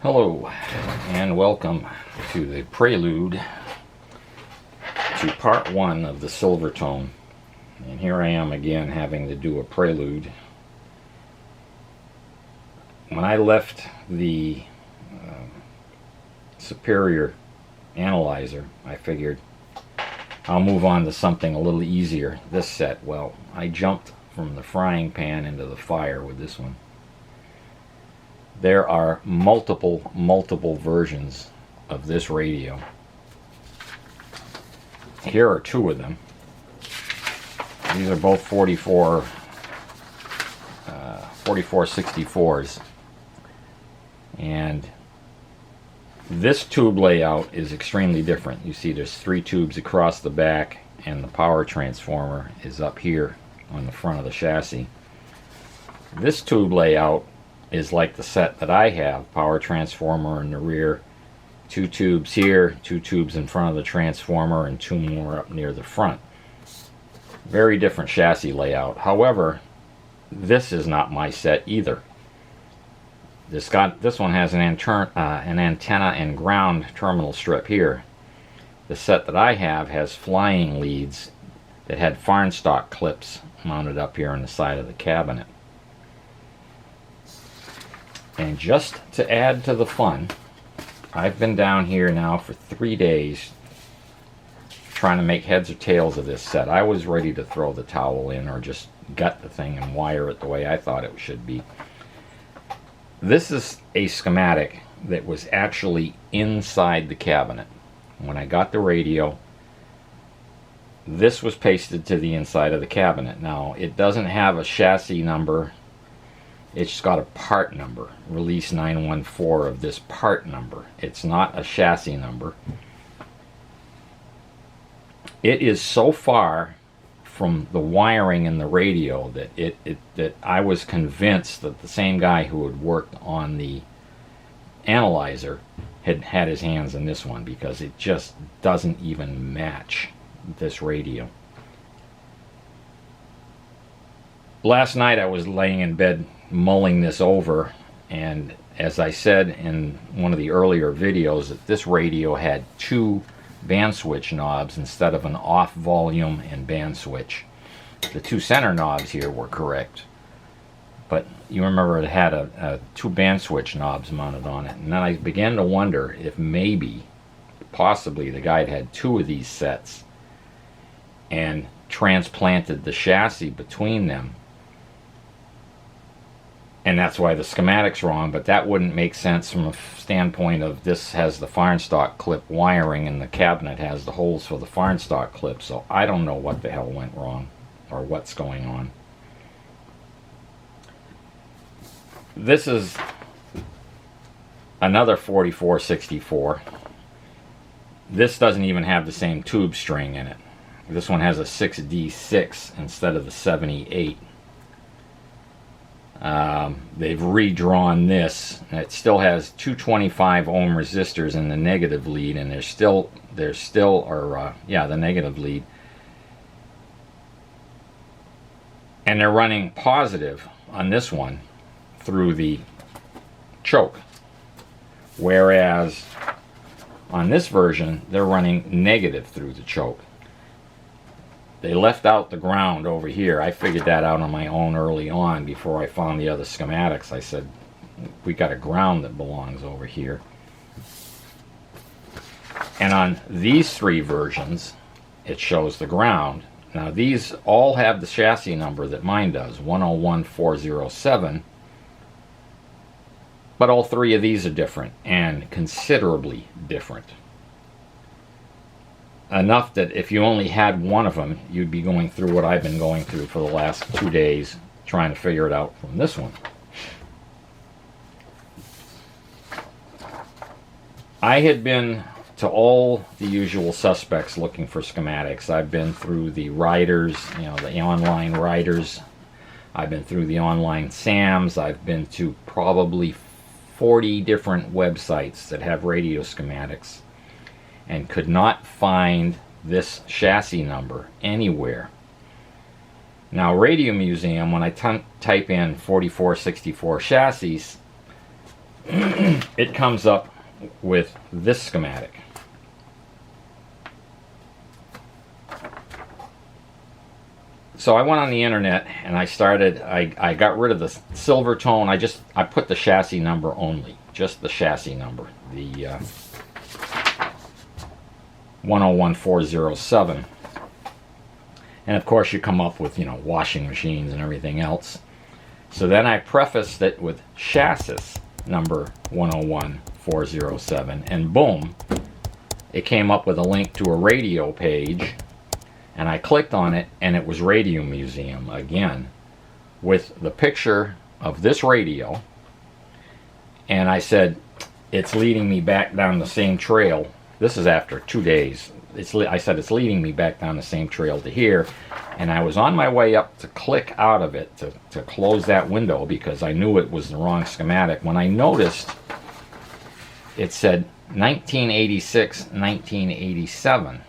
Hello and welcome to the prelude to part 1 of the Silvertone. And here I am again having to do a prelude. When I left the Superior Analyzer, I figured I'll move on to something a little easier this set. Well, I jumped from the frying pan into the fire with this one. There are multiple versions of this radio. Here are 2 of them. These are both 4464s. And this tube layout is extremely different. You see there's 3 tubes across the back, and the power transformer is up here on the front of the chassis. This tube layout is like the set that I have, power transformer in the rear, 2 tubes here, 2 tubes in front of the transformer, and 2 more up near the front. Very different chassis layout. However, this is not my set either. This one has an antenna and ground terminal strip here. The set that I have has flying leads that had Farnstock clips mounted up here on the side of the cabinet. And just to add to the fun, I've been down here now for 3 days trying to make heads or tails of this set. I was ready to throw the towel in or just gut the thing and wire it the way I thought it should be. This is a schematic that was actually inside the cabinet. When I got the radio, this was pasted to the inside of the cabinet. Now, it doesn't have a chassis number. It's got a part number, release 914 of this part number. It's not a chassis number. It is so far from the wiring in the radio that I was convinced that the same guy who had worked on the analyzer had had his hands in this one, because it just doesn't even match this radio. Last night I was laying in bed mulling this over, and as I said in one of the earlier videos, that this radio had 2 band switch knobs instead of an off volume and band switch. The 2 center knobs here were correct, but you remember it had 2 band switch knobs mounted on it. And then I began to wonder if possibly the guy had 2 of these sets and transplanted the chassis between them, and that's why the schematic's wrong. But that wouldn't make sense from a standpoint of this has the Farnstock clip wiring and the cabinet has the holes for the Farnstock clip. So I don't know what the hell went wrong or what's going on. This is another 4464. This doesn't even have the same tube string in it. This one has a 6D6 instead of the 78. They've redrawn this. It still has 225 ohm resistors in the negative lead, and there's still the negative lead, and they're running positive on this one through the choke, whereas on this version they're running negative through the choke. They left out the ground over here. I figured that out on my own early on before I found the other schematics. I said, we got a ground that belongs over here. And on these 3 versions, it shows the ground. Now these all have the chassis number that mine does, 101407. But all 3 of these are different, and considerably different. Enough that if you only had one of them, you'd be going through what I've been going through for the last 2 days trying to figure it out from this one. I had been to all the usual suspects looking for schematics. I've been through the writers, the online writers. I've been through the online SAMs. I've been to probably 40 different websites that have radio schematics, and could not find this chassis number anywhere. Now, Radio Museum, when I type in 4464 chassis, it comes up with this schematic. So I went on the internet and I got rid of the Silvertone. I put the chassis number only, just the chassis number, the 101407. And of course you come up with, washing machines and everything else. So then I prefaced it with chassis number 101407, and boom, it came up with a link to a radio page. And I clicked on it, and it was Radio Museum again, with the picture of this radio. And I said, it's leading me back down the same trail. This is after 2 days. I said, it's leading me back down the same trail to here. And I was on my way up to click out of it, to close that window, because I knew it was the wrong schematic, when I noticed it said 1986, 1987.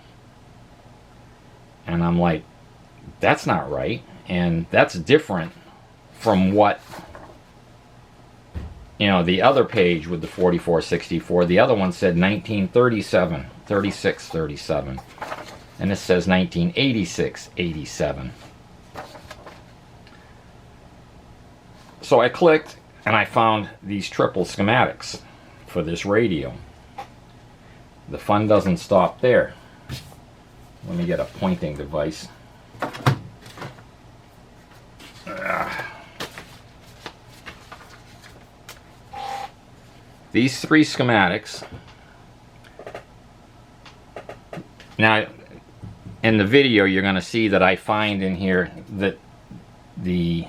And I'm like, that's not right. And that's different from what, the other page with the 4464. The other one said 1937, 36, 37. And this says 1986, 87. So I clicked and I found these triple schematics for this radio. The fun doesn't stop there. Let me get a pointing device. These three schematics. Now, in the video, you're going to see that I find in here that the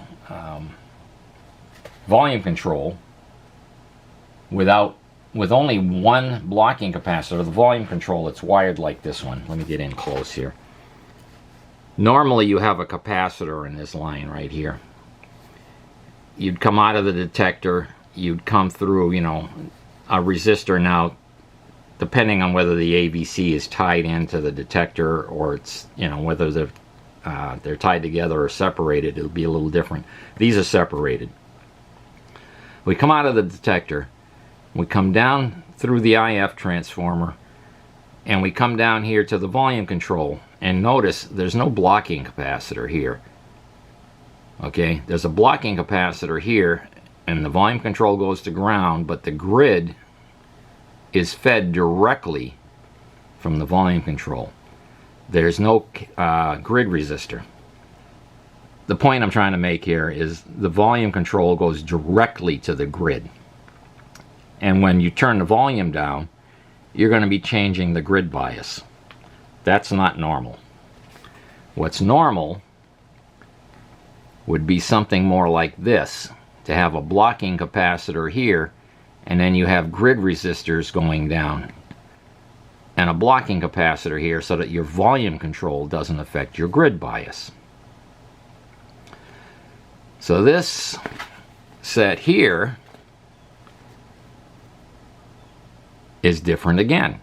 volume control, with only one blocking capacitor, the volume control, it's wired like this one. Let me get in close here. Normally you have a capacitor in this line right here. You'd come out of the detector, you'd come through, a resistor. Now, depending on whether the AVC is tied into the detector or it's, whether they're tied together or separated, it'll be a little different. These are separated. We come out of the detector, we come down through the IF transformer, and we come down here to the volume control, and notice there's no blocking capacitor here. Okay, there's a blocking capacitor here, and the volume control goes to ground, but the grid is fed directly from the volume control. There's no grid resistor. The point I'm trying to make here is the volume control goes directly to the grid. And when you turn the volume down, you're going to be changing the grid bias. That's not normal. What's normal would be something more like this, to have a blocking capacitor here, and then you have grid resistors going down, and a blocking capacitor here so that your volume control doesn't affect your grid bias. So this set here is different again.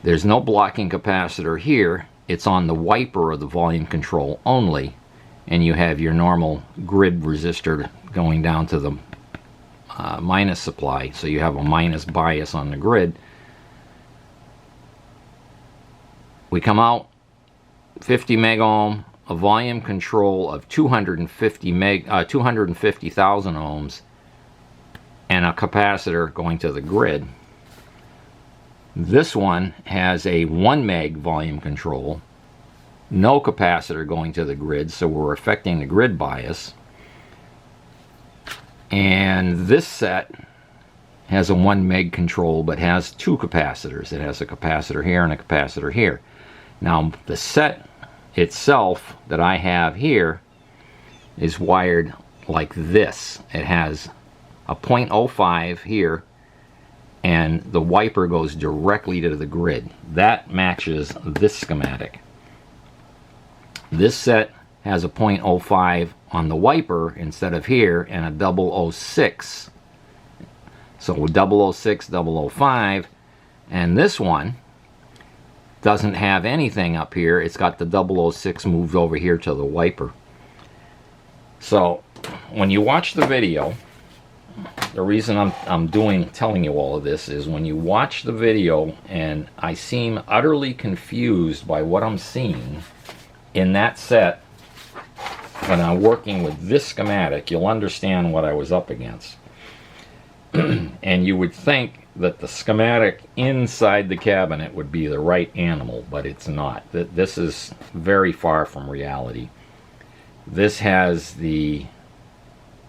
There's no blocking capacitor here. It's on the wiper of the volume control only, and you have your normal grid resistor going down to the minus supply, so you have a minus bias on the grid. We come out 50 meg ohm, a volume control of 250,000 ohms, and a capacitor going to the grid. This one has a 1 meg volume control, no capacitor going to the grid, so we're affecting the grid bias. And this set has a 1 meg control but has two capacitors. It has a capacitor here and a capacitor here. Now the set itself that I have here is wired like this. It has a 0.05 here, and the wiper goes directly to the grid. That matches this schematic. This set has a 0.05 on the wiper instead of here, and a 006. So 006, 005, and this one doesn't have anything up here. It's got the 006 moved over here to the wiper. So when you watch the video, the reason I'm telling you all of this is when you watch the video and I seem utterly confused by what I'm seeing in that set when I'm working with this schematic, you'll understand what I was up against. And you would think that the schematic inside the cabinet would be the right animal, but it's not. This is very far from reality. This has the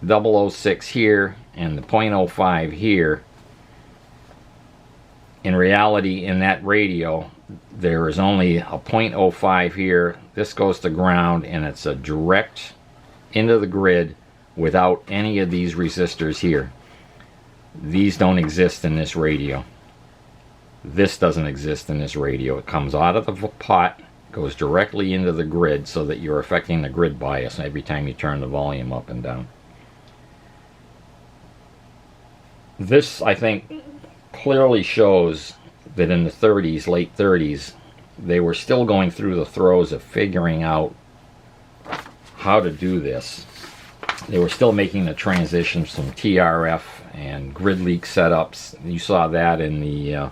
006 here and the 0.05 here. In reality, in that radio, there is only a 0.05 here. This goes to ground, and it's a direct into the grid without any of these resistors here. These don't exist in this radio. This doesn't exist in this radio. It comes out of the pot, goes directly into the grid so that you're affecting the grid bias every time you turn the volume up and down. This, I think, clearly shows that in the 30s, late 30s, they were still going through the throes of figuring out how to do this. They were still making the transitions from TRF and grid leak setups. You saw that in the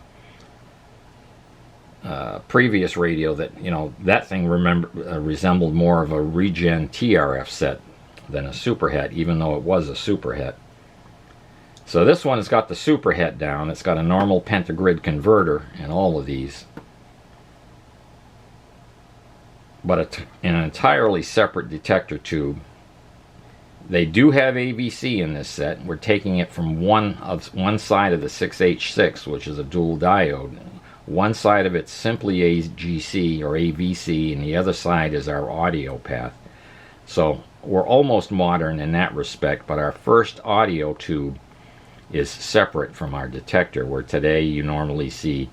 previous radio, that, you know, that thing resembled more of a regen TRF set than a super het, even though it was a super het. So this one has got the super het down. It's got a normal pentagrid converter in all of these, but an entirely separate detector tube. They do have AVC in this set. We're taking it from one side of the 6H6, which is a dual diode. One side of it's simply AGC or AVC, and the other side is our audio path. So we're almost modern in that respect, but our first audio tube is separate from our detector, where today you normally see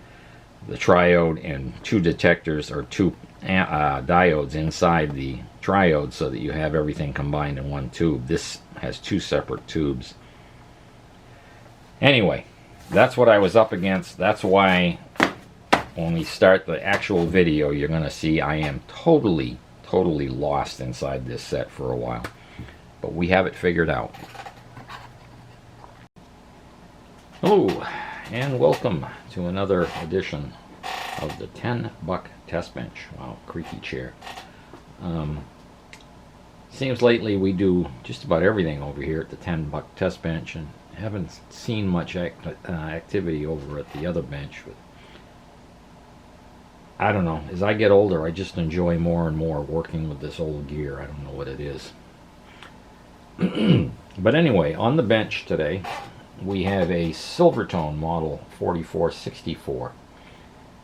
the triode and two detectors or two diodes inside the triode so that you have everything combined in one tube. This has two separate tubes. Anyway, that's what I was up against. That's why when we start the actual video, you're going to see I am totally lost inside this set for a while. But we have it figured out. Hello, and welcome to another edition of the $10 test bench. Wow, creaky chair. Seems lately we do just about everything over here at the $10 test bench, and haven't seen much activity over at the other bench. But I don't know, as I get older, I just enjoy more and more working with this old gear. I don't know what it is. But anyway, on the bench today, we have a Silvertone model 4464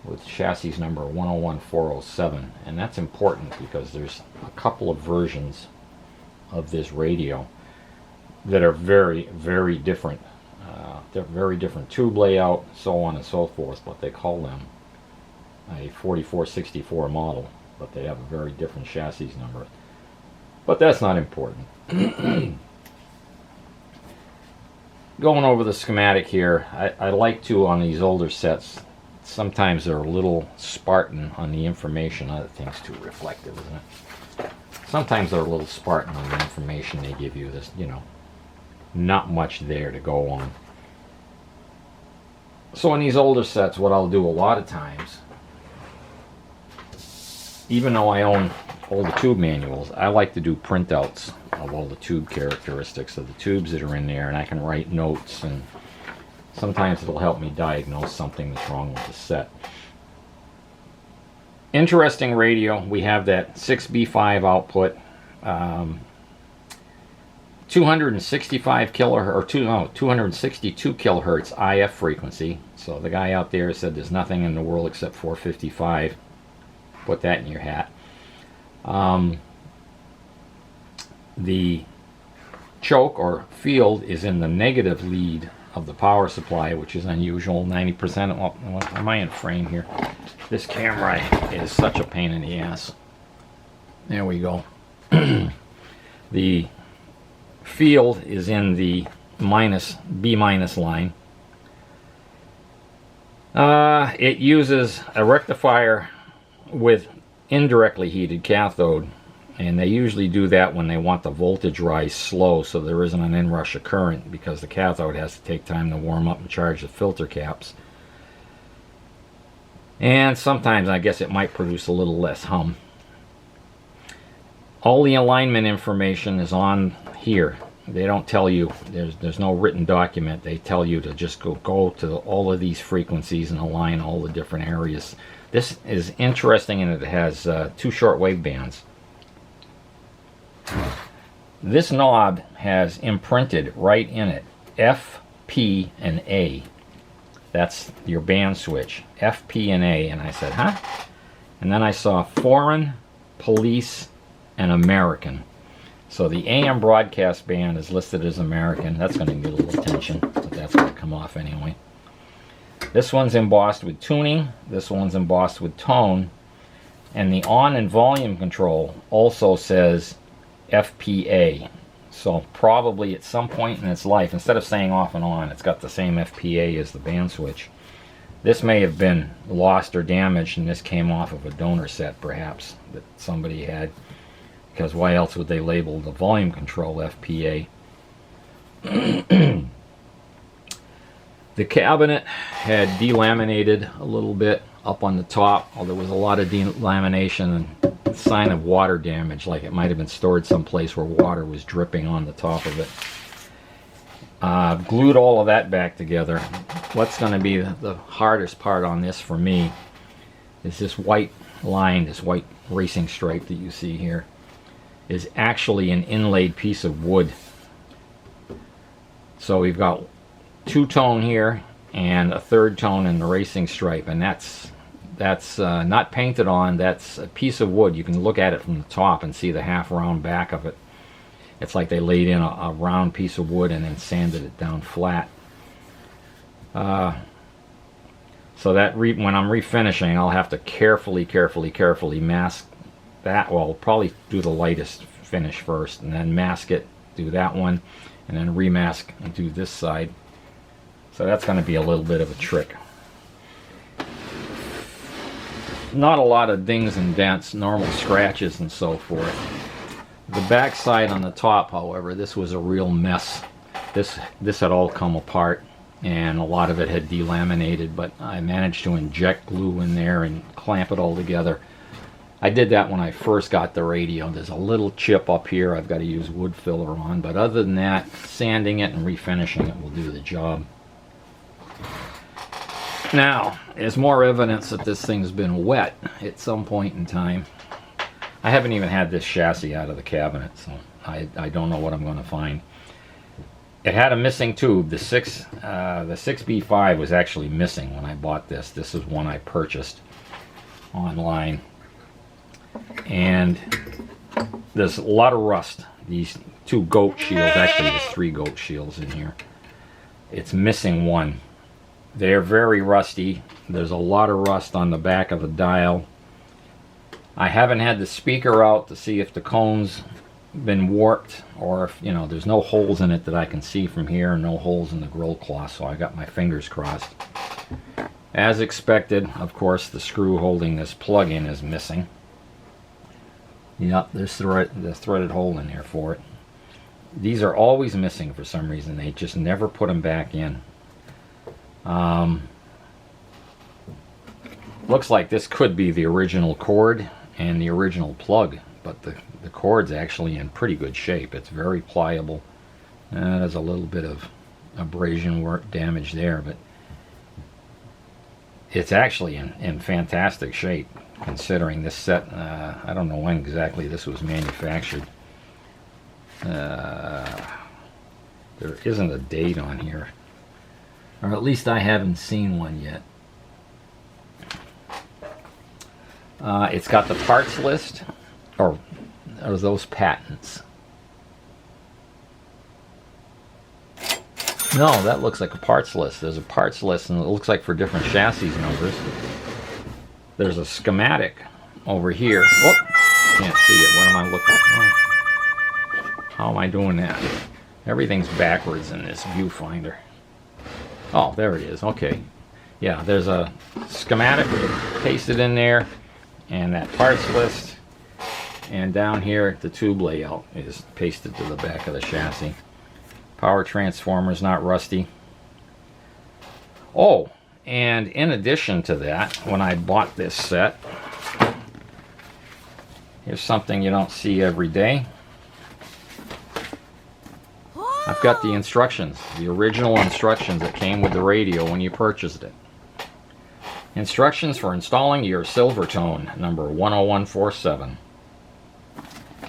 with chassis number 101407, and that's important because there's a couple of versions of this radio that are very different. They're very different tube layout, so on and so forth, but they call them a 4464 model, but they have a very different chassis number. But that's not important. Going over the schematic here, I like to, on these older sets, sometimes they're a little Spartan on the information. Other thing's too reflective, isn't it? Sometimes they're a little Spartan on the information they give you. This, you know, not much there to go on. So in these older sets, what I'll do a lot of times, even though I own all the tube manuals, I like to do printouts of all the tube characteristics of the tubes that are in there, and I can write notes, and sometimes it'll help me diagnose something that's wrong with the set. Interesting radio. We have that 6B5 output, 265 kilohertz, or 262 kilohertz IF frequency. So the guy out there said there's nothing in the world except 455. Put that in your hat. The choke or field is in the negative lead of the power supply, which is unusual. 90%. Am I in frame here? This camera is such a pain in the ass. There we go. The field is in the B- line. It uses a rectifier with indirectly heated cathode And they usually do that when they want the voltage rise slow so there isn't an inrush of current, because the cathode has to take time to warm up and charge the filter caps. And sometimes I guess it might produce a little less hum. All the alignment information is on here. They don't tell you, there's no written document. They tell you to just go to all of these frequencies and align all the different areas. This is interesting in that it has 2 shortwave bands. This knob has imprinted right in it F, P, and A. That's your band switch, F, P, and A. And I said, huh? And then I saw foreign, police, and American. So the AM broadcast band is listed as American. That's going to get a little attention, but that's going to come off anyway. This one's embossed with tuning. This one's embossed with tone. And the on and volume control also says FPA. So probably at some point in its life, instead of saying off and on, it's got the same FPA as the band switch. This may have been lost or damaged, and this came off of a donor set perhaps that somebody had, because why else would they label the volume control FPA? The cabinet had delaminated a little bit up on the top. There was a lot of delamination and sign of water damage, like it might have been stored someplace where water was dripping on the top of it. Glued all of that back together. What's going to be the hardest part on this for me is this white line, this white racing stripe that you see here is actually an inlaid piece of wood. So we've got 2-tone here and a 3rd tone in the racing stripe, and that's not painted on. That's a piece of wood. You can look at it from the top and see the half round back of it. It's like they laid in a round piece of wood and then sanded it down flat. So that when I'm refinishing, I'll have to carefully mask that. Well, I'll probably do the lightest finish first and then mask it, do that one, and then remask and do this side. So that's going to be a little bit of a trick. Not a lot of dings and dents, normal scratches and so forth. The back side on the top, however, this was a real mess. This had all come apart, and a lot of it had delaminated, but I managed to inject glue in there and clamp it all together. I did that when I first got the radio. There's a little chip up here I've got to use wood filler on, but other than that, sanding it and refinishing it will do the job. Now, there's more evidence that this thing's been wet at some point in time. I haven't even had this chassis out of the cabinet, so I don't know what I'm going to find. It had a missing tube. The 6B5 was actually missing when I bought this. This is one I purchased online. And there's a lot of rust. These 2 goat shields, actually there's 3 goat shields in here. It's missing one. They're very rusty. There's a lot of rust on the back of the dial. I haven't had the speaker out to see if the cone's been warped, or if, you know, there's no holes in it that I can see from here, and no holes in the grill cloth, so I got my fingers crossed. As expected, of course, the screw holding this plug-in is missing. Yep, there's the threaded hole in there for it. These are always missing for some reason. They just never put them back in. Looks like this could be the original cord and the original plug, but the cord's actually in pretty good shape. It's very pliable. There's a little bit of abrasion work damage there, but it's actually in fantastic shape considering this set. I don't know when exactly this was manufactured. There isn't a date on here, or at least I haven't seen one yet. It's got the parts list, or are those patents? No, that looks like a parts list. There's a parts list, and it looks like for different chassis numbers. There's a schematic over here. Whoop! Can't see it. What am I looking at? How am I doing that? Everything's backwards in this viewfinder. Oh, there it is. Okay. Yeah, there's a schematic pasted in there, and that parts list. And down here, the tube layout is pasted to the back of the chassis. Power transformer is not rusty. Oh, and in addition to that, when I bought this set, here's something you don't see every day. I've got the instructions, the original instructions that came with the radio when you purchased it. Instructions for installing your Silvertone, number 10147.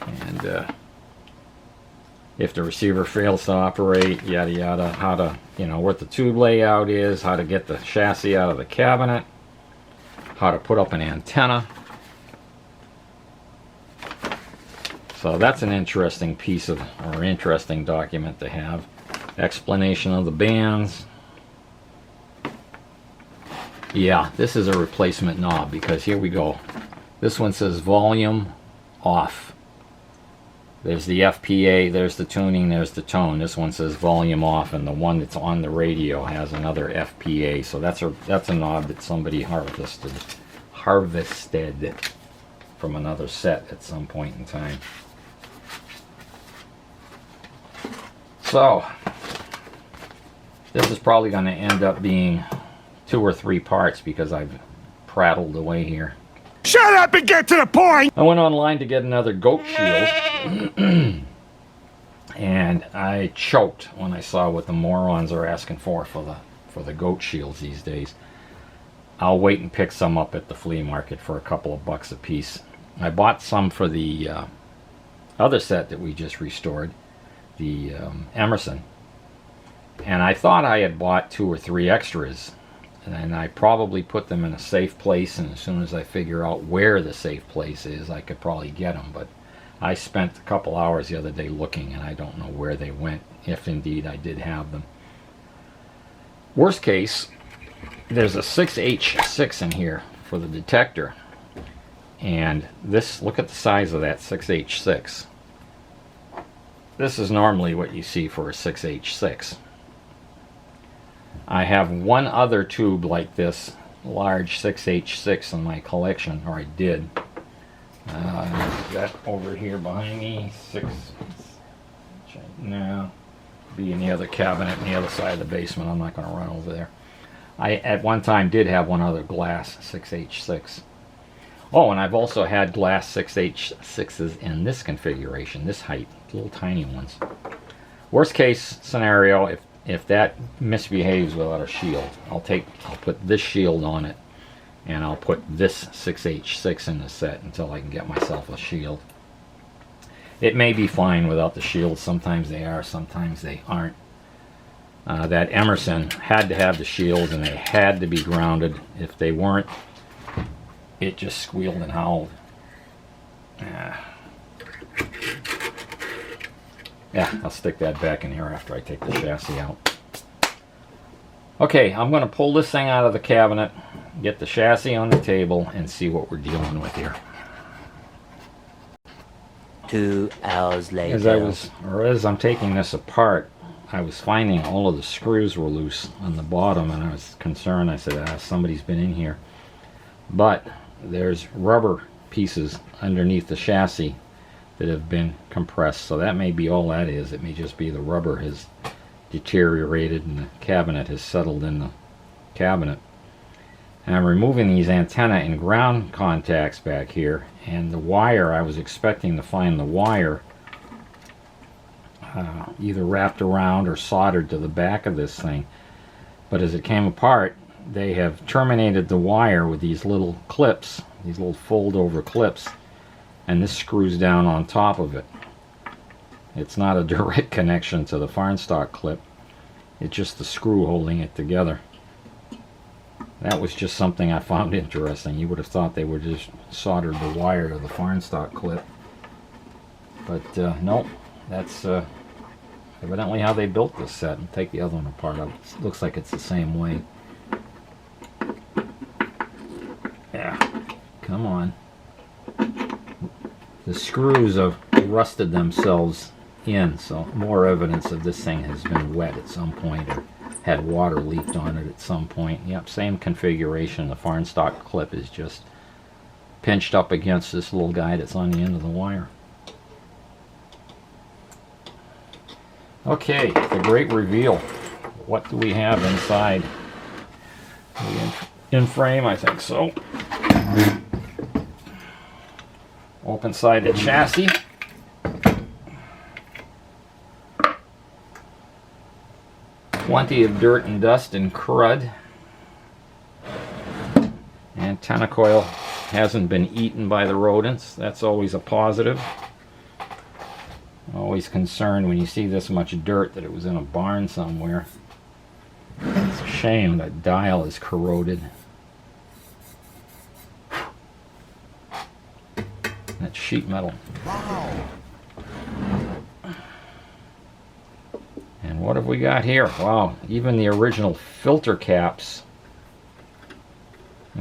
And if the receiver fails to operate, yada yada, how to, what the tube layout is, how to get the chassis out of the cabinet, how to put up an antenna. So that's an interesting piece of, or interesting document to have. Explanation of the bands. Yeah, this is a replacement knob, because here we go. This one says volume off. There's the FPA, there's the tuning, there's the tone. This one says volume off, and the one that's on the radio has another FPA. So that's a knob that somebody harvested from another set at some point in time. So this is probably going to end up being 2 or 3 parts, because I've prattled away here. Shut up and get to the point! I went online to get another goat shield, and I choked when I saw what the morons are asking for the goat shields these days. I'll wait and pick some up at the flea market for a couple of bucks a piece. I bought some for the other set that we just restored, the Emerson, and I thought I had bought 2 or 3 extras, and I probably put them in a safe place, and as soon as I figure out where the safe place is, I could probably get them. But I spent a couple hours the other day looking, and I don't know where they went, if indeed I did have them. Worst case, there's a 6H6 in here for the detector, and this, look at the size of that 6H6. This is normally what you see for a 6H6. I have one other tube like this, large 6H6 in my collection, or I did. That over here behind me, no, be in the other cabinet on the other side of the basement. I'm not going to run over there. I at one time did have one other glass 6H6. Oh, and I've also had glass 6H6s in this configuration, this height, little tiny ones. Worst case scenario, if that misbehaves without a shield, I'll put this shield on it, and I'll put this 6H6 in the set until I can get myself a shield. It may be fine without the shield. Sometimes they are, sometimes they aren't. That Emerson had to have the shield, and they had to be grounded. If they weren't, it just squealed and howled. Yeah, I'll stick that back in here after I take the chassis out. Okay, I'm going to pull this thing out of the cabinet, get the chassis on the table, and see what we're dealing with here. 2 hours later. As I'm taking this apart, I was finding all of the screws were loose on the bottom, and I was concerned. I said, somebody's been in here. But there's rubber pieces underneath the chassis that have been compressed, so that may be all that is. It may just be the rubber has deteriorated and the cabinet has settled in the cabinet. And I'm removing these antenna and ground contacts back here, and the wire, I was expecting to find the wire either wrapped around or soldered to the back of this thing, but as it came apart, they have terminated the wire with these little clips, these little fold over clips, and this screws down on top of it. It's not a direct connection to the Farnstock clip, it's just the screw holding it together. That was just something I found interesting. You would have thought they would just soldered the wire to the Farnstock clip, but nope, that's evidently how they built this set. And take the other one apart. It looks like it's the same way. Yeah, come on. The screws have rusted themselves in, so more evidence of this thing has been wet at some point or had water leaked on it at some point. Yep, same configuration. The Farnstock clip is just pinched up against this little guy that's on the end of the wire. Okay, the great reveal. What do we have inside? Are we in frame? I think so. Open-sided chassis. Plenty of dirt and dust and crud. Antenna coil hasn't been eaten by the rodents. That's always a positive. Always concerned when you see this much dirt that it was in a barn somewhere. It's a shame that dial is corroded. That sheet metal. Wow. And what have we got here? Wow, even the original filter caps.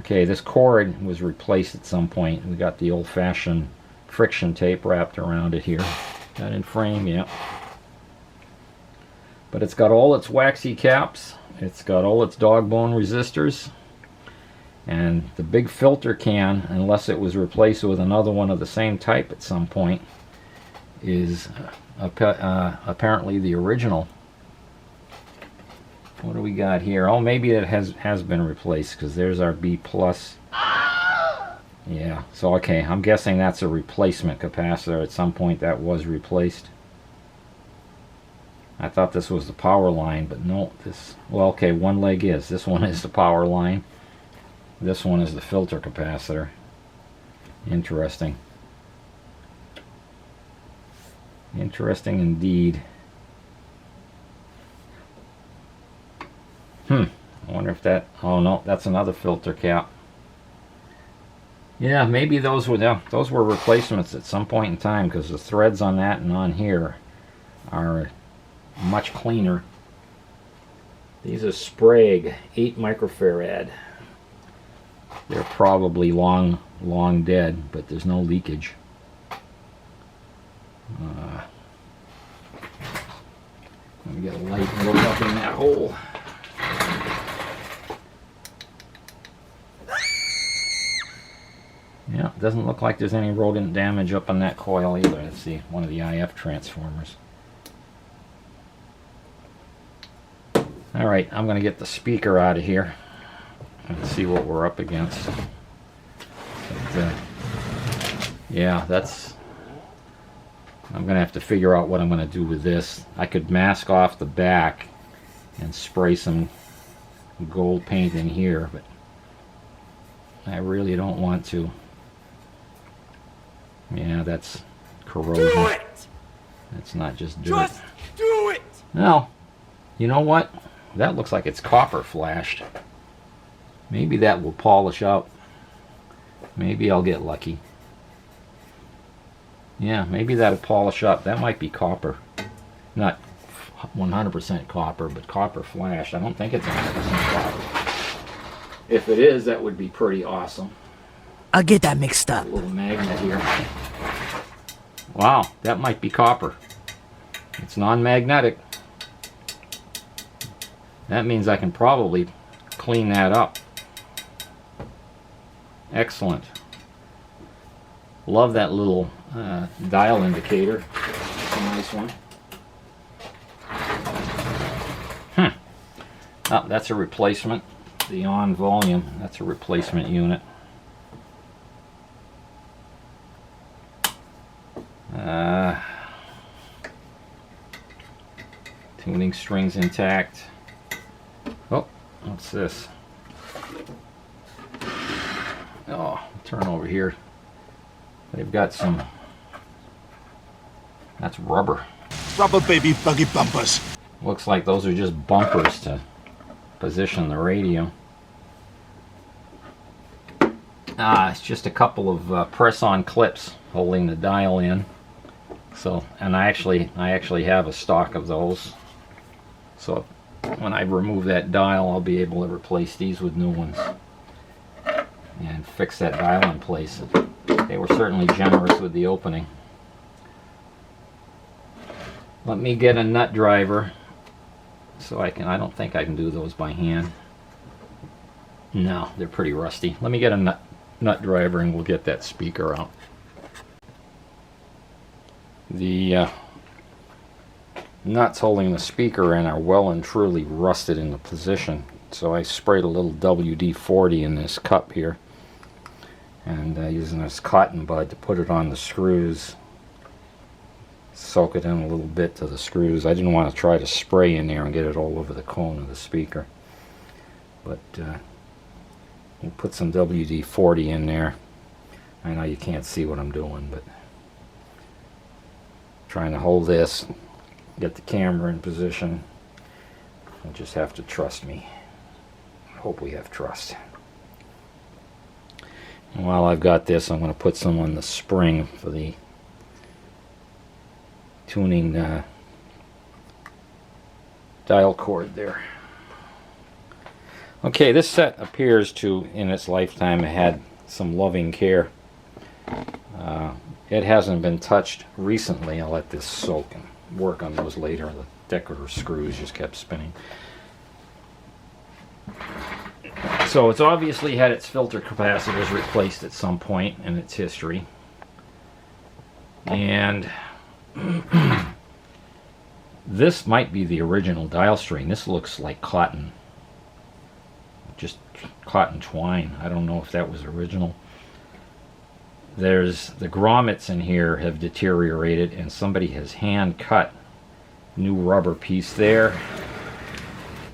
Okay, this cord was replaced at some point. We got the old-fashioned friction tape wrapped around it here. Got in frame, yeah. But it's got all its waxy caps. It's got all its dog bone resistors. And the big filter can, unless it was replaced with another one of the same type at some point, is apparently the original. What do we got here? Oh, maybe it has been replaced, because there's our B+. Yeah, so okay, I'm guessing that's a replacement capacitor. At some point that was replaced. I thought this was the power line, but no, this, well, okay, one leg is. This one is the power line. This one is the filter capacitor. Interesting. Interesting indeed. I wonder if that, oh no, that's another filter cap. Yeah, maybe those were replacements at some point in time, because the threads on that and on here are much cleaner. These are Sprague 8 microfarad. They're probably long dead, but there's no leakage. Let me get a light and look up in that hole. Yeah, it doesn't look like there's any rodent damage up on that coil either. Let's see, one of the IF transformers. Alright, I'm going to get the speaker out of here and see what we're up against. But, yeah, that's... I'm going to have to figure out what I'm going to do with this. I could mask off the back and spray some gold paint in here, but I really don't want to. Yeah, that's corrosion. Do it! That's not just dirt. Just do it! No. You know what? That looks like it's copper flashed. Maybe that will polish out. Maybe I'll get lucky. Yeah, maybe that'll polish up. That might be copper. Not 100% copper, but copper flashed. I don't think it's 100% copper. If it is, that would be pretty awesome. I'll get that mixed up. A little magnet here. Wow, that might be copper. It's non-magnetic. That means I can probably clean that up. Excellent. Love that little dial indicator. It's a nice one. Oh, that's a replacement. The on volume, that's a replacement unit. Tuning strings intact. Oh, what's this? Oh, turn over here. They've got some, that's rubber. Rubber baby buggy bumpers. Looks like those are just bumpers to position the radio. It's just a couple of press-on clips holding the dial in. So, and I actually have a stock of those. So when I remove that dial, I'll be able to replace these with new ones and fix that dial in place. They were certainly generous with the opening. Let me get a nut driver so I don't think I can do those by hand. No, they're pretty rusty. Let me get a nut driver and we'll get that speaker out. The nuts holding the speaker in are well and truly rusted into position, so I sprayed a little WD-40 in this cup here, and using this cotton bud to put it on the screws, soak it in a little bit to the screws. I didn't want to try to spray in there and get it all over the cone of the speaker, but we'll put some WD-40 in there. I know you can't see what I'm doing, but trying to hold this, get the camera in position. You'll just have to trust me. I hope we have trust. And while I've got this, I'm going to put some on the spring for the tuning dial cord there. Okay, this set appears to, in its lifetime, have had some loving care. It hasn't been touched recently. I'll let this soak and work on those later. The decorator screws just kept spinning. So it's obviously had its filter capacitors replaced at some point in its history. And this might be the original dial string. This looks like cotton. Just cotton twine. I don't know if that was original. There's the grommets in here have deteriorated, and somebody has hand cut new rubber piece there,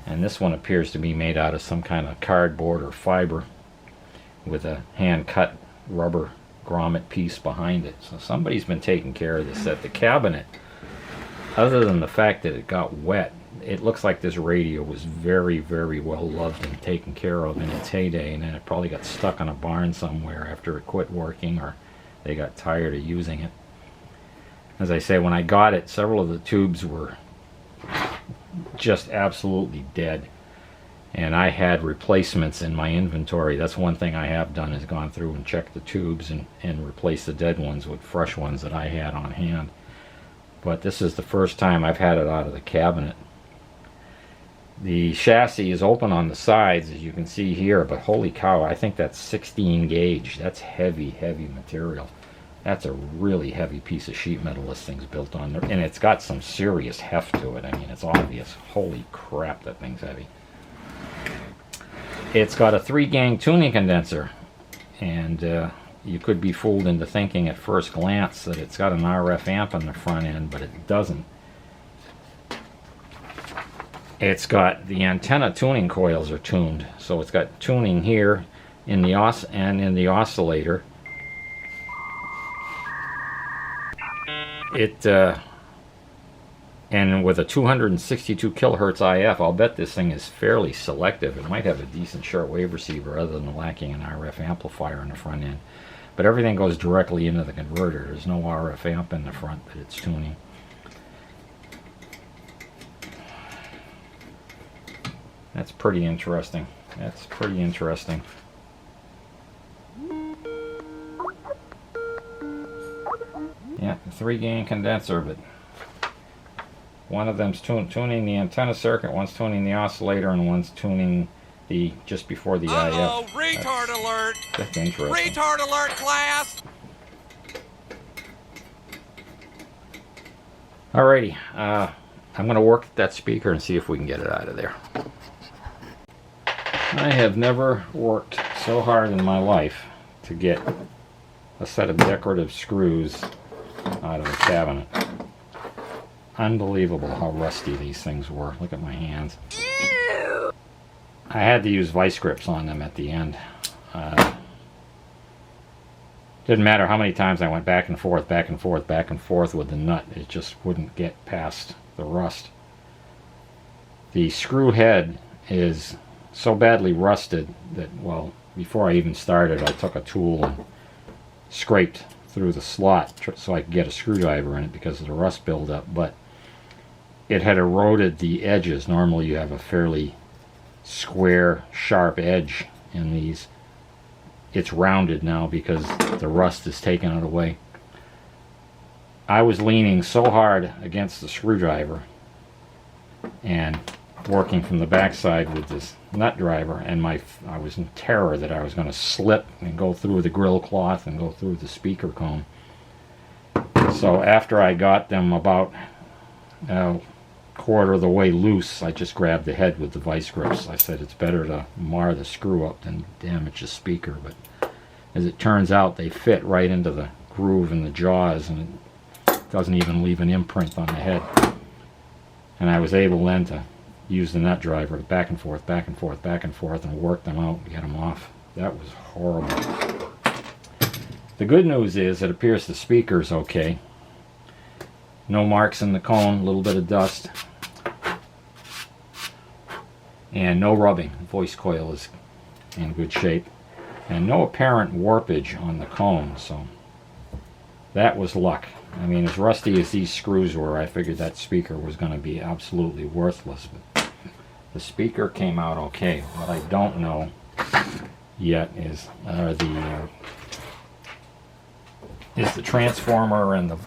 and this one appears to be made out of some kind of cardboard or fiber with a hand cut rubber grommet piece behind it. So somebody's been taking care of this set. The cabinet, other than the fact that it got wet, it looks like this radio was very, very well loved and taken care of in its heyday, and then it probably got stuck in a barn somewhere after it quit working, or they got tired of using it. As I say, when I got it, several of the tubes were just absolutely dead, and I had replacements in my inventory. That's one thing I have done, is gone through and checked the tubes and replaced the dead ones with fresh ones that I had on hand. But this is the first time I've had it out of the cabinet. The chassis is open on the sides, as you can see here, but holy cow, I think that's 16 gauge. That's heavy, heavy material. That's a really heavy piece of sheet metal this thing's built on there, and it's got some serious heft to it. I mean, it's obvious. Holy crap, that thing's heavy. It's got a 3-gang tuning condenser, and you could be fooled into thinking at first glance that it's got an RF amp on the front end, but it doesn't. It's got the antenna tuning coils are tuned, so it's got tuning here in the in the oscillator. And with a 262 kilohertz IF, I'll bet this thing is fairly selective. It might have a decent shortwave receiver, other than lacking an RF amplifier on the front end. But everything goes directly into the converter. There's no RF amp in the front that it's tuning. That's pretty interesting. That's pretty interesting. Yeah, 3-gang condenser, but one of them's tuning the antenna circuit, one's tuning the oscillator, and one's tuning the just before the Uh-oh, IF. retard alert! That's interesting. Retard alert, class! Alrighty, I'm going to work that speaker and see if we can get it out of there. I have never worked so hard in my life to get a set of decorative screws out of the cabinet. Unbelievable how rusty these things were. Look at my hands. I had to use vice grips on them at the end. Didn't matter how many times I went back and forth, back and forth, back and forth with the nut. It just wouldn't get past the rust. The screw head is so badly rusted that, well, before I even started, I took a tool and scraped through the slot so I could get a screwdriver in it because of the rust buildup, but it had eroded the edges. Normally you have a fairly square, sharp edge in these. It's rounded now because the rust has taken it away. I was leaning so hard against the screwdriver, and working from the backside with this nut driver, and I was in terror that I was going to slip and go through the grill cloth and go through the speaker cone. So after I got them about quarter of the way loose, I just grabbed the head with the vice grips. I said it's better to mar the screw up than damage the speaker, but as it turns out, they fit right into the groove in the jaws, and it doesn't even leave an imprint on the head. And I was able then to use the nut driver to back and forth, back and forth, back and forth, and work them out and get them off. That was horrible. The good news is it appears the speaker's okay. No marks in the cone, a little bit of dust, and no rubbing. The voice coil is in good shape, and no apparent warpage on the cone, so that was luck. I mean, as rusty as these screws were, I figured that speaker was going to be absolutely worthless, but the speaker came out okay. What I don't know yet is the transformer and the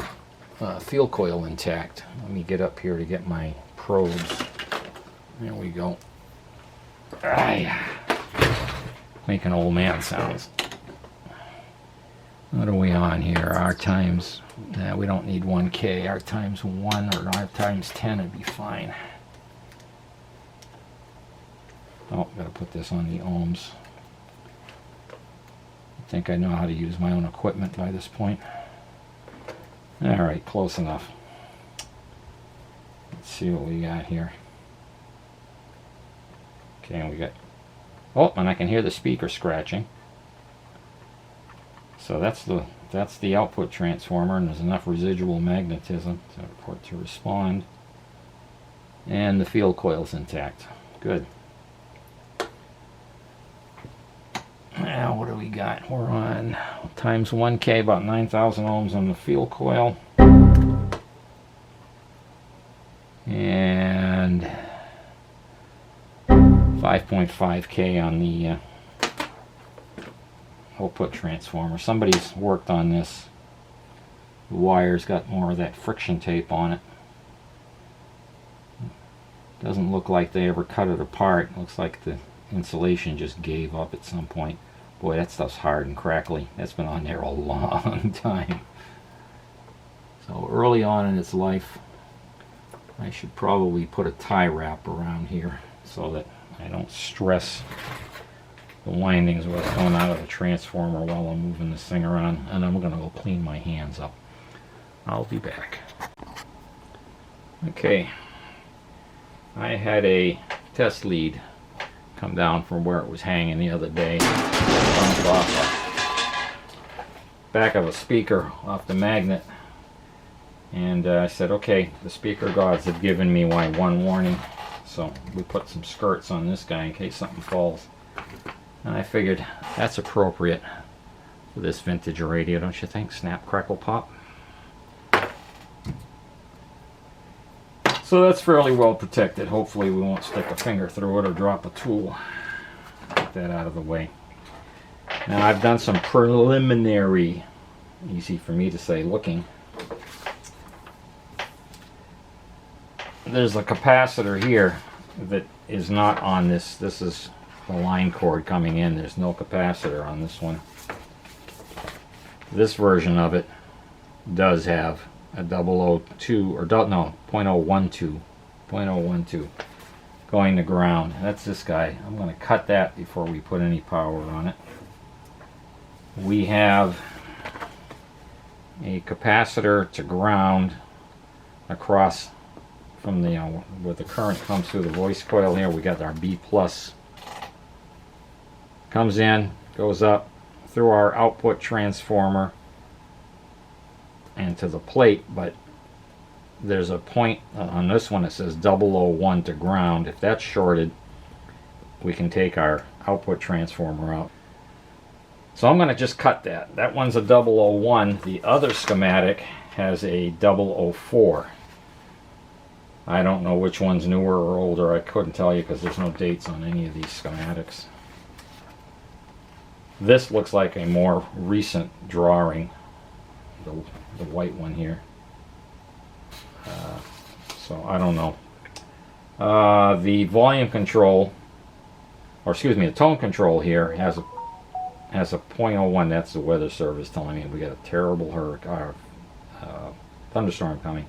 field coil intact. Let me get up here to get my probes. There we go. Making old man sounds. What are we on here? R times, we don't need 1K. R times 1 or R times 10 would be fine. Oh, gotta put this on the ohms. I think I know how to use my own equipment by this point. Alright, close enough. Let's see what we got here. Okay, and we got... Oh, and I can hear the speaker scratching. So that's the output transformer, and there's enough residual magnetism for it to respond. And the field coil's intact. Good. Now what do we got? We're on times 1K, about 9,000 ohms on the field coil. And 5.5K on the output transformer. Somebody's worked on this. The wire's got more of that friction tape on it. Doesn't look like they ever cut it apart. Looks like the insulation just gave up at some point. Boy, that stuff's hard and crackly. That's been on there a long time. So early on in its life, I should probably put a tie wrap around here so that I don't stress the windings with what's going out of the transformer while I'm moving this thing around. And I'm going to go clean my hands up. I'll be back. Okay. I had a test lead come down from where it was hanging the other day. Bumped off the back of a speaker off the magnet. And I said, okay, the speaker gods have given me one warning. So we put some skirts on this guy in case something falls. And I figured that's appropriate for this vintage radio, don't you think? Snap, crackle, pop. So that's fairly well protected. Hopefully we won't stick a finger through it or drop a tool. Get that out of the way. Now I've done some preliminary, easy for me to say, looking. There's a capacitor here that is not on this. This is the line cord coming in. There's no capacitor on this one. This version of it does have a 002 or no 0.012 going to ground. That's this guy. I'm going to cut that before we put any power on it. We have a capacitor to ground across from the where the current comes through the voice coil here. We got our B plus, comes in, goes up through our output transformer and to the plate, but there's a point on this one that says 001 to ground. If that's shorted, we can take our output transformer out. So I'm going to just cut that. That one's a 001. The other schematic has a 004. I don't know which one's newer or older. I couldn't tell you because there's no dates on any of these schematics. This looks like a more recent drawing, the white one here. So I don't know. The volume control, or excuse me, the tone control here has a .01. That's the weather service telling me we got a terrible thunderstorm coming.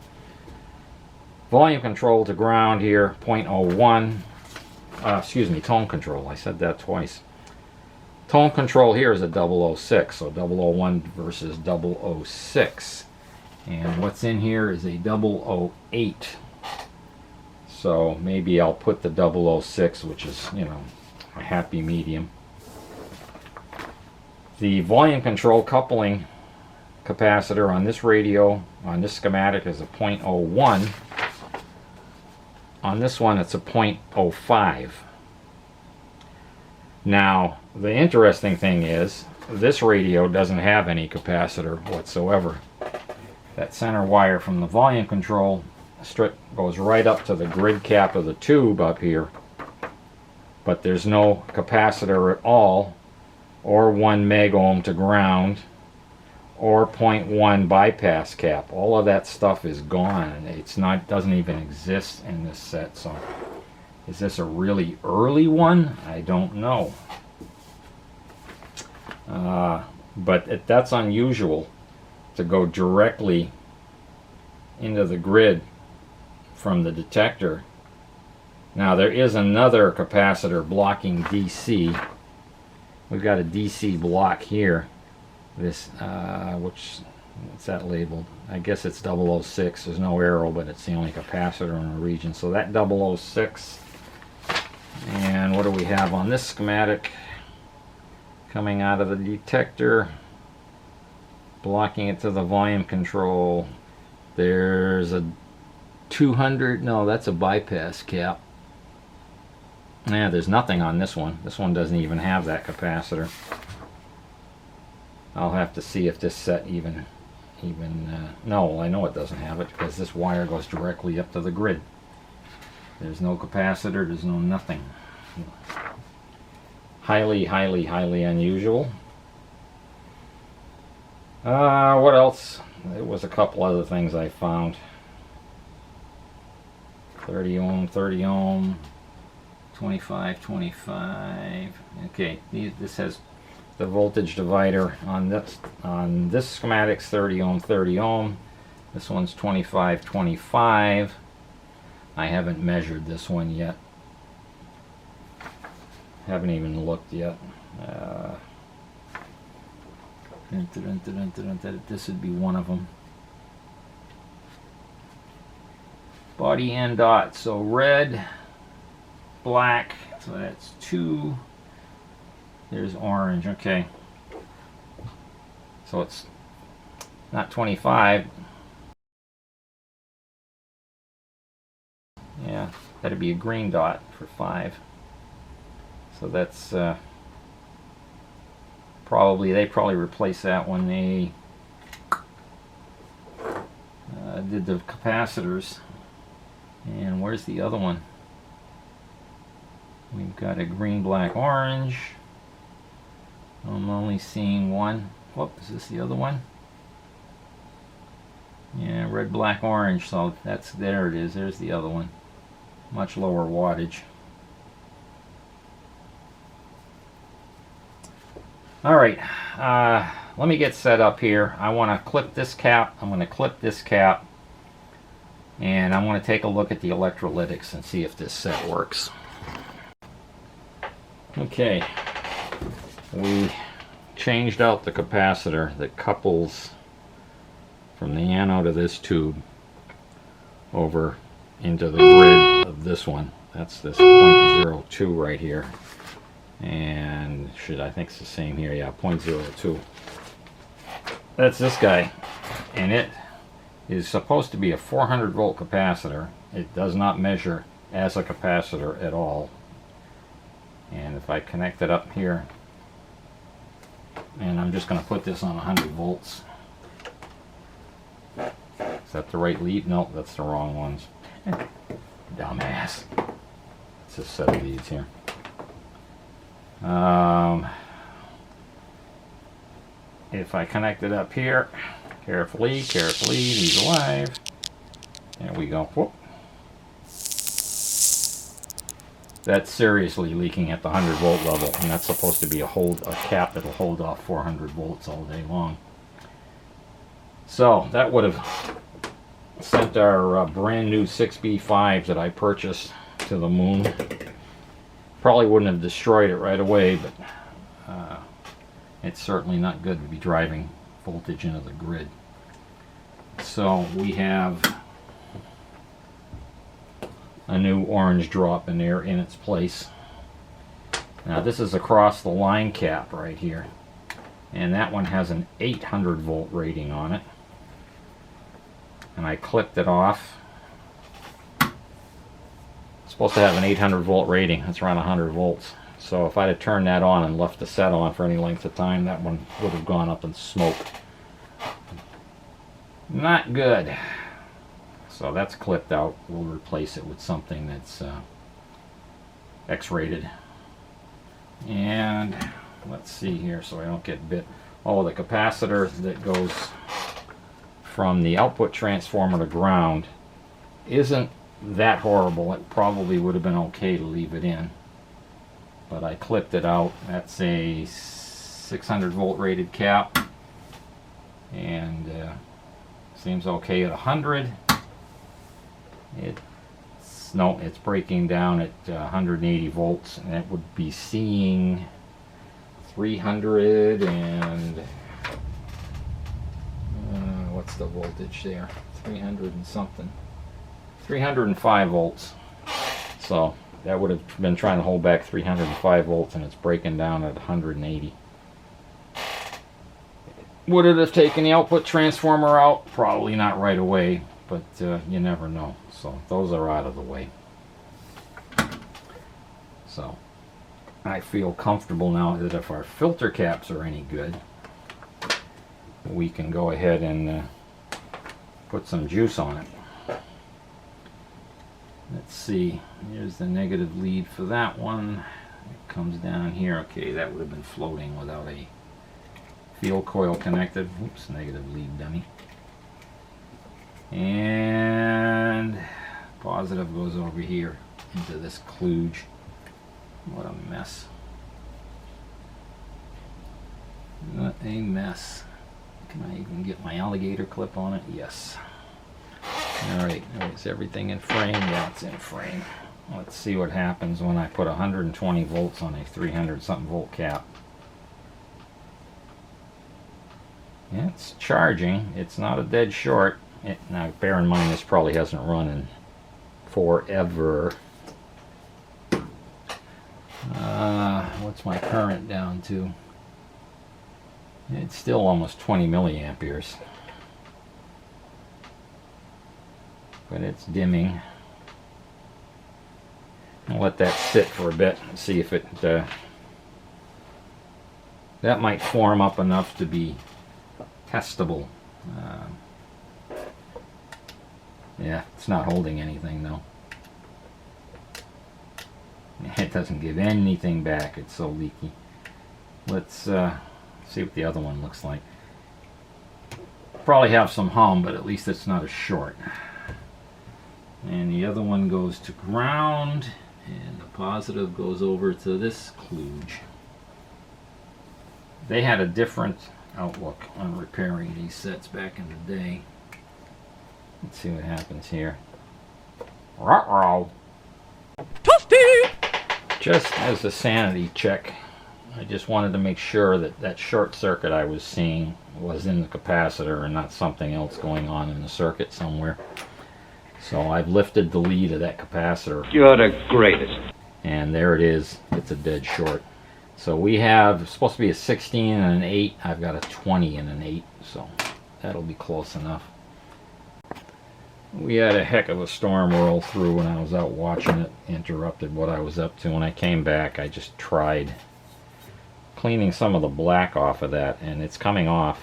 Volume control to ground here, .01. Excuse me, tone control. I said that twice. Tone control here is a 006, so 001 versus 006. And what's in here is a 008. So maybe I'll put the 006, which is, you know, a happy medium. The volume control coupling capacitor on this radio, on this schematic, is a .01. On this one, it's a .05. Now, the interesting thing is, this radio doesn't have any capacitor whatsoever. That center wire from the volume control strip goes right up to the grid cap of the tube up here, but there's no capacitor at all, or 1 megohm to ground, or .1 bypass cap. All of that stuff is gone. It's not, doesn't even exist in this set. So is this a really early one? I don't know. But that's unusual to go directly into the grid from the detector. Now there is another capacitor blocking DC. We've got a DC block here. This, what's that labeled? I guess it's 006. There's no arrow, but it's the only capacitor in the region. So that 006. And what do we have on this schematic? Coming out of the detector, blocking it to the volume control. There's a 200, no, that's a bypass cap. Yeah, there's nothing on this one. This one doesn't even have that capacitor. I'll have to see if this set even no, I know it doesn't have it because this wire goes directly up to the grid. There's no capacitor, there's no nothing. Highly, highly, highly unusual. What else? There was a couple other things I found. 30 ohm, 30 ohm, 25, 25. Okay, this has the voltage divider on this schematic's 30 ohm, 30 ohm. This one's 25, 25. I haven't measured this one yet. Haven't even looked yet. This would be one of them. Body and dot. So red, black. So that's 2. There's orange. Okay. So it's not 25. Yeah, that'd be a green dot for 5. So that's they probably replaced that when they did the capacitors. And where's the other one? We've got a green, black, orange. I'm only seeing one. Whoop, is this the other one? Yeah, red, black, orange. So there it is. There's the other one. Much lower wattage. Alright, let me get set up here. I want to clip this cap. I'm going to clip this cap. And I want to take a look at the electrolytics and see if this set works. Okay, we changed out the capacitor that couples from the anode of this tube over into the grid of this one. That's this 0.02 right here. And I think it's the same here, yeah, 0.02. That's this guy, and it is supposed to be a 400 volt capacitor. It does not measure as a capacitor at all. And if I connect it up here, and I'm just going to put this on 100 volts. Is that the right lead? Nope, that's the wrong ones. Dumbass. It's a set of these here. If I connect it up here, carefully, these alive. There we go. Whoop. That's seriously leaking at the 100 volt level, and that's supposed to be a cap that'll hold off 400 volts all day long. So that would have sent our brand new 6B5 that I purchased to the moon. Probably wouldn't have destroyed it right away, but it's certainly not good to be driving voltage into the grid. So we have a new orange drop in there in its place. Now this is across the line cap right here, and that one has an 800 volt rating on it, and I clipped it off. It's supposed to have an 800 volt rating. It's around 100 volts. So if I'd have turned that on and left the set on for any length of time, that one would have gone up in smoke. Not good. So that's clipped out. We'll replace it with something that's X-rated. And let's see here so I don't get bit. Oh, the capacitor that goes from the output transformer to ground isn't that horrible. It probably would have been okay to leave it in, but I clipped it out. That's a 600 volt rated cap, and seems okay at 100. It's breaking down at 180 volts, and it would be seeing 300 and what's the voltage there? 300 and something. 305 volts. So that would have been trying to hold back 305 volts, and it's breaking down at 180. Would it have taken the output transformer out? Probably not right away, but you never know. So those are out of the way. So I feel comfortable now that if our filter caps are any good, we can go ahead and put some juice on it. Let's see, here's the negative lead for that one. It comes down here. Okay, that would have been floating without a field coil connected. Oops, negative lead dummy. And positive goes over here into this kludge. What a mess. What a mess. Can I even get my alligator clip on it? Yes. Alright, is everything in frame? Yeah, it's in frame. Let's see what happens when I put 120 volts on a 300 something volt cap. Yeah, it's charging. It's not a dead short. Now bear in mind this probably hasn't run in forever. What's my current down to? It's still almost 20 milliamperes. But it's dimming. I'll let that sit for a bit and see if it that might form up enough to be testable. Yeah, it's not holding anything though. It doesn't give anything back. It's so leaky. Let's see what the other one looks like. Probably have some hum, but at least it's not a short. And the other one goes to ground, and the positive goes over to this kludge. They had a different outlook on repairing these sets back in the day. Let's see what happens here. Ruh-roh. Just as a sanity check, I just wanted to make sure that that short circuit I was seeing was in the capacitor and not something else going on in the circuit somewhere. So I've lifted the lead of that capacitor. You're the greatest. And there it is. It's a dead short. So we have, it's supposed to be a 16 and an 8. I've got a 20 and an 8. So that'll be close enough. We had a heck of a storm roll through when I was out watching it. Interrupted what I was up to. When I came back, I just tried cleaning some of the black off of that, and it's coming off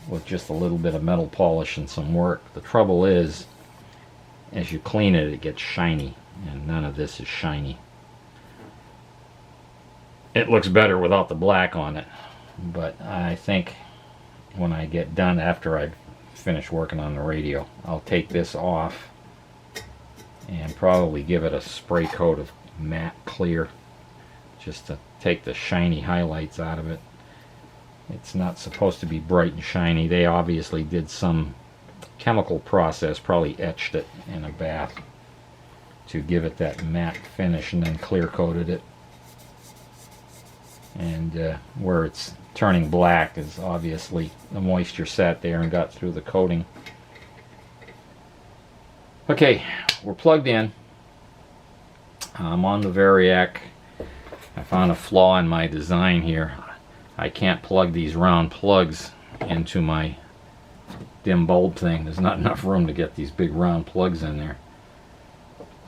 with just a little bit of metal polish and some work. The trouble is, as you clean it, it gets shiny, and none of this is shiny. It looks better without the black on it, but I think when I get done, after I've finished working on the radio, I'll take this off and probably give it a spray coat of matte clear just to take the shiny highlights out of it. It's not supposed to be bright and shiny. They obviously did some chemical process, probably etched it in a bath to give it that matte finish and then clear coated it. And where it's turning black is obviously the moisture sat there and got through the coating. Okay, we're plugged in. I'm on the Variac. I found a flaw in my design here. I can't plug these round plugs into my dim bulb thing. There's not enough room to get these big round plugs in there.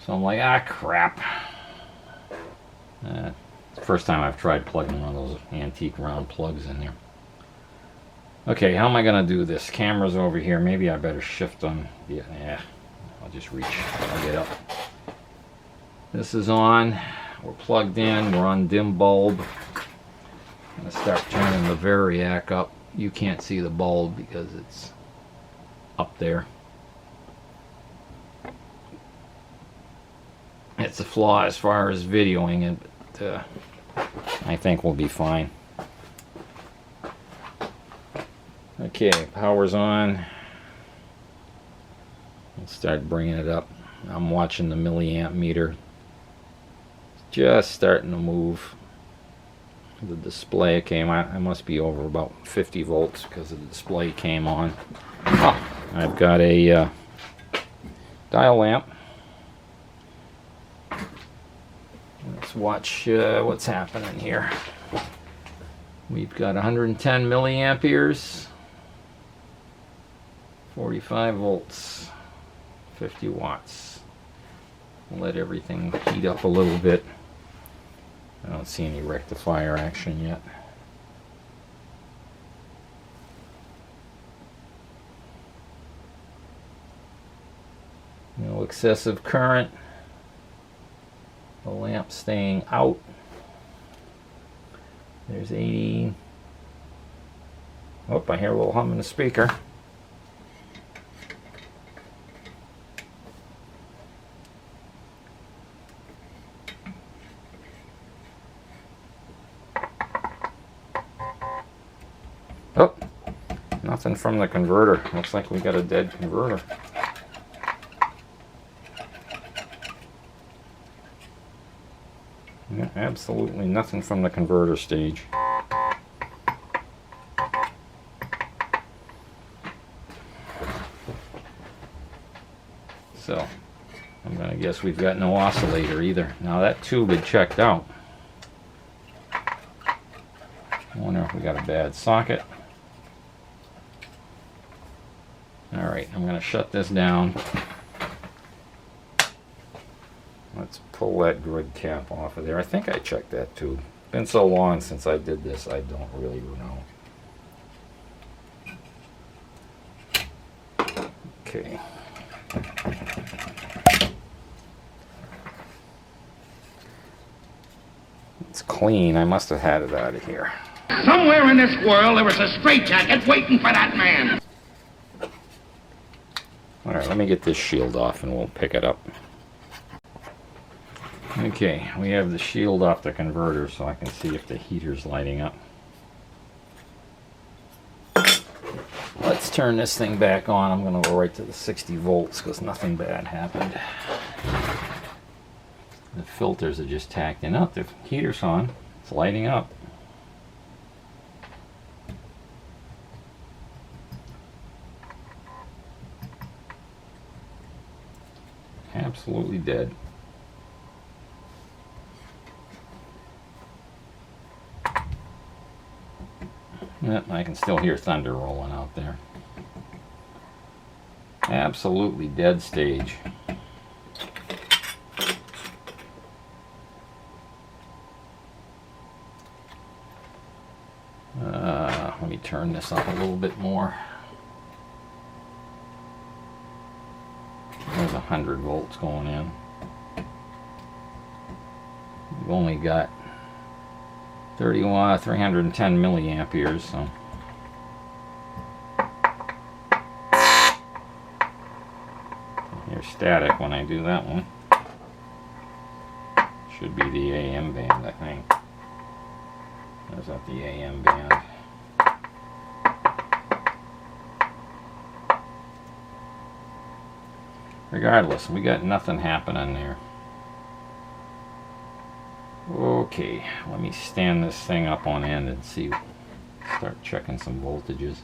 So I'm like, ah, crap. It's the first time I've tried plugging one of those antique round plugs in there. Okay, how am I going to do this? Camera's over here. Maybe I better shift them. Yeah, I'll just reach. I'll get up. This is on. We're plugged in. We're on dim bulb. I'm going to start turning the Variac up. You can't see the bulb because it's up there. It's a flaw as far as videoing it, but I think we'll be fine. Okay, power's on. Let's start bringing it up. I'm watching the milliamp meter. Just starting to move. The display came on. I must be over about 50 volts because the display came on. Oh, I've got a dial lamp. Let's watch what's happening here. We've got 110 milliamperes, 45 volts, 50 watts. Let everything heat up a little bit. I don't see any rectifier action yet. No excessive current. The lamp staying out. There's 80. Oh, I hear a little hum in the speaker. Oh, nothing from the converter. Looks like we got a dead converter. Yeah, absolutely nothing from the converter stage. So, I'm going to guess we've got no oscillator either. Now that tube had checked out. I wonder if we got a bad socket. Alright, I'm going to shut this down. Let's pull that grid cap off of there. I think I checked that tube. It's been so long since I did this, I don't really know. Okay. It's clean. I must have had it out of here. Somewhere in this world there was a straitjacket waiting for that man. Alright, let me get this shield off and we'll pick it up. Okay, we have the shield off the converter so I can see if the heater's lighting up. Let's turn this thing back on. I'm going to go right to the 60 volts because nothing bad happened. The filters are just tacked in. Oh, the heater's on. It's lighting up. Absolutely dead. Yep, I can still hear thunder rolling out there. Absolutely dead stage. Let me turn this up a little bit more. There's 100 volts going in. We've only got 30 watt, 310 milliamperes, so There's static when I do that one. Should be the AM band, I think. There's not the AM band. Regardless, we got nothing happening there. Okay, let me stand this thing up on end and see. Start checking some voltages.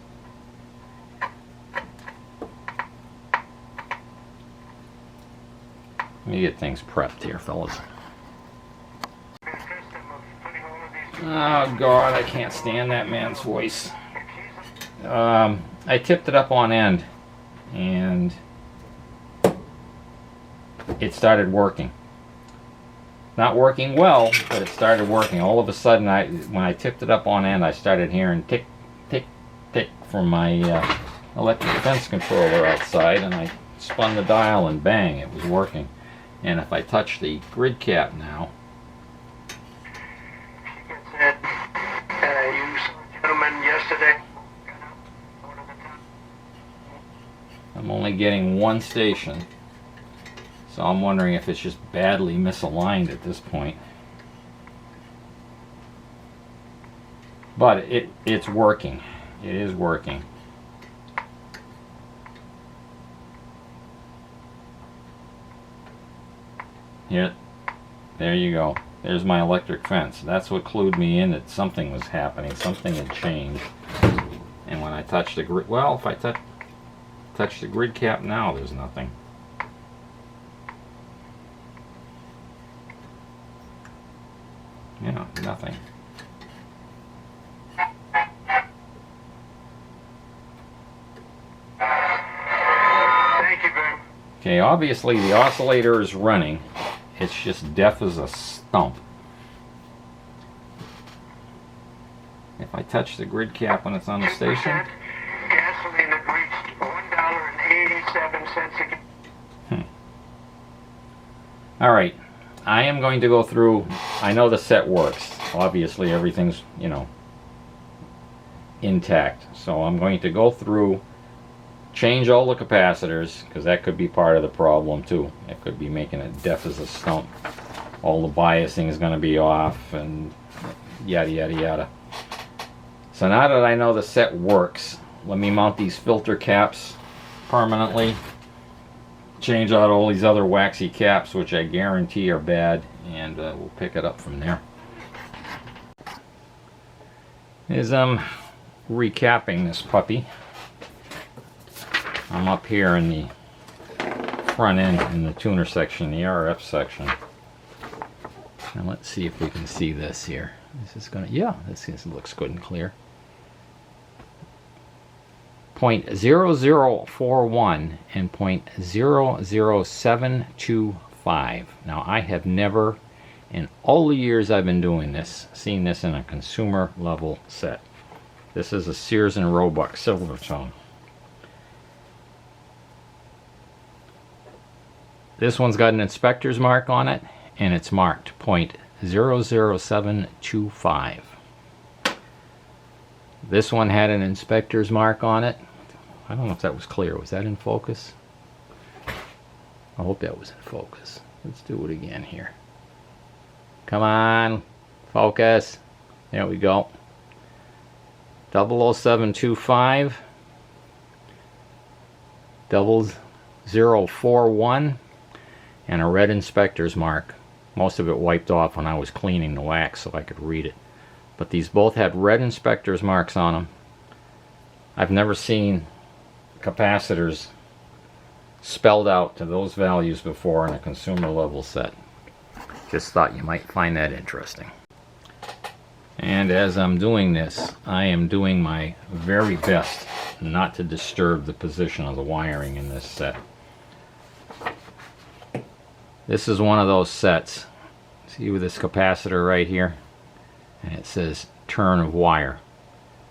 Let me get things prepped here, fellas. Oh God, I can't stand that man's voice. I tipped it up on end and it started working. Not working well, but it started working. All of a sudden, when I tipped it up on end, I started hearing tick, tick, tick from my electric fence controller outside, and I spun the dial and bang, it was working. And if I touch the grid cap now, you saw a gentleman yesterday. I'm only getting one station. So I'm wondering if it's just badly misaligned at this point. But it's working. It is working. Here, there you go. There's my electric fence. That's what clued me in that something was happening. Something had changed. And when I touch the grid, well, if I touch the grid cap now, there's nothing. Yeah, nothing. Thank you very much. Okay, obviously the oscillator is running. It's just deaf as a stump. If I touch the grid cap when it's on the station. Gasoline had reached $1.87 again. Alright, I am going to go through. I know the set works. Obviously everything's, you know, intact. So I'm going to go through, change all the capacitors, because that could be part of the problem too. It could be making it deaf as a stump. All the biasing is going to be off and yada yada yada. So now that I know the set works, let me mount these filter caps permanently. Change out all these other waxy caps, which I guarantee are bad, and we'll pick it up from there. As I'm recapping this puppy, I'm up here in the front end in the tuner section, the RF section. Now let's see if we can see this here. This is gonna, yeah, this looks good and clear. 0.0041 and 0.00725. Now I have never, in all the years I've been doing this, seen this in a consumer level set. This is a Sears and Roebuck Silvertone. This one's got an inspector's mark on it, and it's marked 0.00725. This one had an inspector's mark on it. I don't know if that was clear. Was that in focus? I hope that was in focus. Let's do it again here. Come on, focus. There we go. 00725, 0041, and a red inspector's mark. Most of it wiped off when I was cleaning the wax so I could read it. But these both had red inspector's marks on them. I've never seen capacitors spelled out to those values before in a consumer level set. Just thought you might find that interesting. And as I'm doing this, I am doing my very best not to disturb the position of the wiring in this set. This is one of those sets. See with this capacitor right here? And it says turn of wire.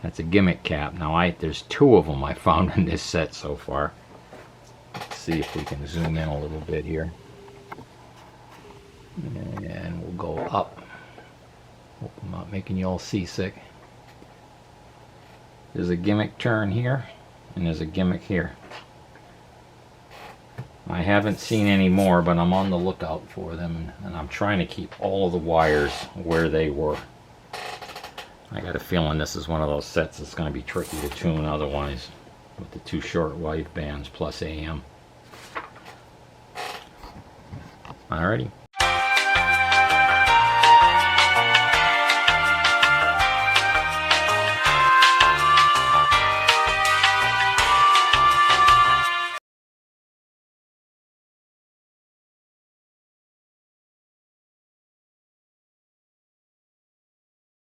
That's a gimmick cap. Now there's two of them I found in this set so far. Let's see if we can zoom in a little bit here. And we'll go up. Hope I'm not making you all seasick. There's a gimmick turn here, and there's a gimmick here. I haven't seen any more, but I'm on the lookout for them, and I'm trying to keep all of the wires where they were. I got a feeling this is one of those sets that's going to be tricky to tune otherwise, with the 2 short wave bands plus AM. Alrighty.